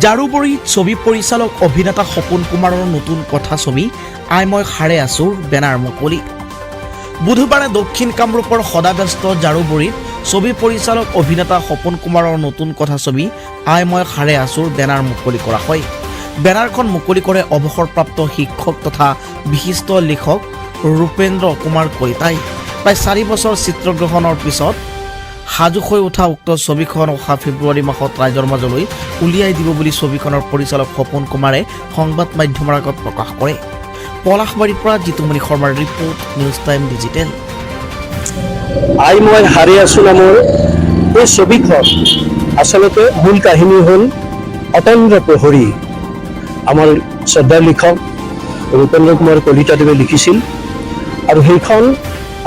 জাৰুবৰীত ছবি পৰিচালক অভিনেতা সপন কুমাৰৰ নতুন কথা ছবি আই মই সাৰে আছোৰ বেনাৰ মুকলি। বুধবাৰে দক্ষিণ কামৰূপৰ সদাব্যস্ত জাৰুবৰীত ছবি পৰিচালক অভিনেতা সপন কুমাৰৰ নতুন কথা ছবি আই মই সাৰে আছোৰ বেনাৰ মুকলি কৰা হয়। বেনাৰখন মুকলি কৰে অৱসৰপ্ৰাপ্ত শিক্ষক তথা বিশিষ্ট লেখক ৰূপেন্দ্ৰ কুমাৰ কলিতাই। প্ৰায় 4 বছৰ চিত্ৰগ্ৰহণৰ পিছত সাজু হৈ উঠা উক্ত ছবিখন অহা ফেব্ৰুৱাৰী মাহত ৰাইজৰ মাজলৈ উলিয়াই দিব বুলি ছবিখনৰ পৰিচালক সপন কুমাৰে সংবাদ মাধ্যমৰ আগত প্ৰকাশ কৰে। পলাশবাৰীৰ পৰা জিতুমণি শৰ্মাৰ ৰিপৰ্ট, নিউজ টাইম ডিজিটেল। আই মই হাৰে আছো নামৰ এই ছবিখন আচলতে মূল কাহিনী হ'ল অতন্দ্ৰ প্ৰহৰী। আমাৰ শ্ৰদ্ধাৰ লিখক ৰূপেন্দ্ৰ কুমাৰ কলিতাদেৱে লিখিছিল আৰু সেইখন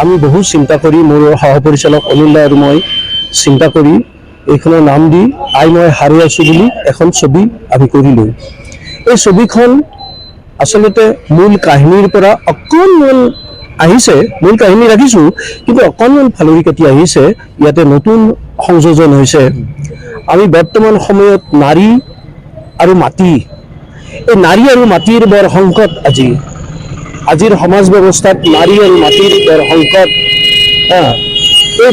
আমি বহু চিন্তা কৰি মোৰ সহপৰিচালক অনিল আৰু মই চিন্তা কৰি এইখনৰ নাম দি আই মই হাৰে আছো বুলি এখন ছবি আমি কৰিলোঁ। এই ছবিখন আচলতে মূল কাহিনীৰ পৰা অকণমান আহিছে, মূল কাহিনী ৰাখিছোঁ কিন্তু অকণমান ফালৰি কাটি আহিছে। ইয়াতে নতুন সংযোজন হৈছে। আমি বৰ্তমান সময়ত নাৰী আৰু মাটি, এই নাৰী আৰু মাটিৰ বৰ সংকট। আজিৰ সমাজ ব্যৱস্থাত নাৰী আৰু মাটিৰ বৰ সংকট। এই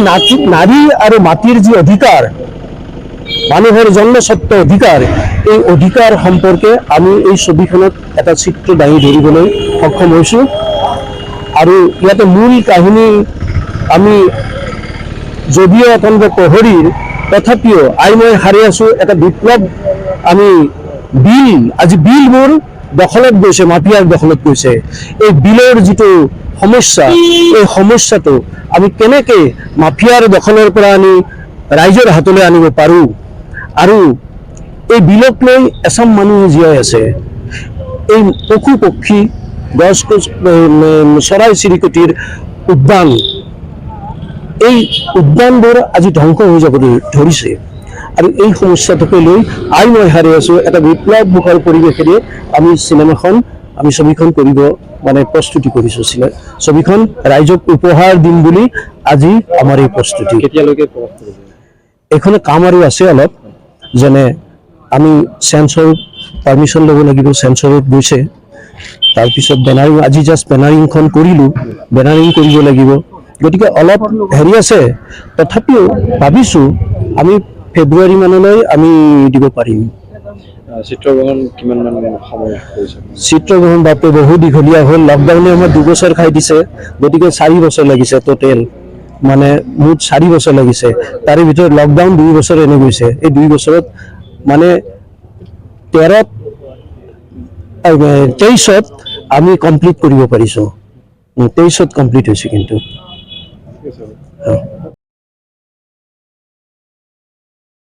নাৰী আৰু মাটিৰ যি অধিকাৰ, মানুহৰ জন্মস্বত্ব অধিকাৰ, এই অধিকাৰ সম্পৰ্কে আমি এই ছবিখনত এটা চিত্ৰ দাঙি ধৰিবলৈ সক্ষম হৈছোঁ। আৰু ইয়াতে মূল কাহিনী আমি যদিও অতন্দ্ৰ প্ৰহৰীৰ, তথাপিও আই মই হাৰে আছো এটা বিপ্লৱ। আমি আজি বিলবোৰ দখলত গৈছে, মাফিয়াৰ দখলত গৈছে। এই বিলৰ যিটো সমস্যা, এই সমস্যাটো আমি কেনেকৈ মাফিয়াৰ দখলৰ পৰা আনি ৰাইজৰ হাতলৈ আনিব পাৰোঁ। আৰু এই বিলক লৈ এচাম মানুহে জীয়াই আছে। এই পশু পক্ষী, গছ চৰাই চিৰিকটিৰ উদ্যান, এই উদ্যানবোৰ আজি ধ্বংস হৈ যাবলৈ ধৰিছে। আৰু এই সমস্যাটোকে লৈ আই মই হাৰে আছো এটা বিপ্লৱ মুখৰ পৰিৱেশেৰে আমি ছবিখন কৰিব প্ৰস্তুতি কৰিছোঁ। ছবিখন ৰাইজক উপহাৰ দিম বুলি আজি আমাৰ এই প্ৰস্তুতি। কেতিয়ালৈকে এইখনে কাম আৰু আছে অলপ, যেনে আমি চেঞ্চৰ পাৰ্মিশ্যন ল'ব লাগিব। চেঞ্চৰত গৈছে, তাৰপিছত বেনাৰিং, আজি জাষ্ট বেনাৰিংখন কৰিলোঁ, বেনাৰিং কৰিব লাগিব। গতিকে অলপ হেৰি আছে, তথাপিও ভাবিছোঁ আমি ফেব্ৰুৱাৰী মানলৈ আমি দিব পাৰিম। চিত্ৰগ্ৰহণ কিমান সময় কৰিছে? চিত্ৰগ্ৰহণ বাপৰে বহু দীঘলীয়া হ'ল। লকডাউনে আমাৰ 2 বছৰ খাই দিছে। গতিকে 4 বছৰ লাগিছে টোটেল, মুঠ 4 বছৰ লাগিছে। তাৰে ভিতৰত লকডাউন 2 বছৰ এনে গৈছে। এই 2 বছৰত 23ত আমি কমপ্লিট কৰিব পাৰিছোঁ। 23ত কমপ্লিট হৈছে কিন্তু।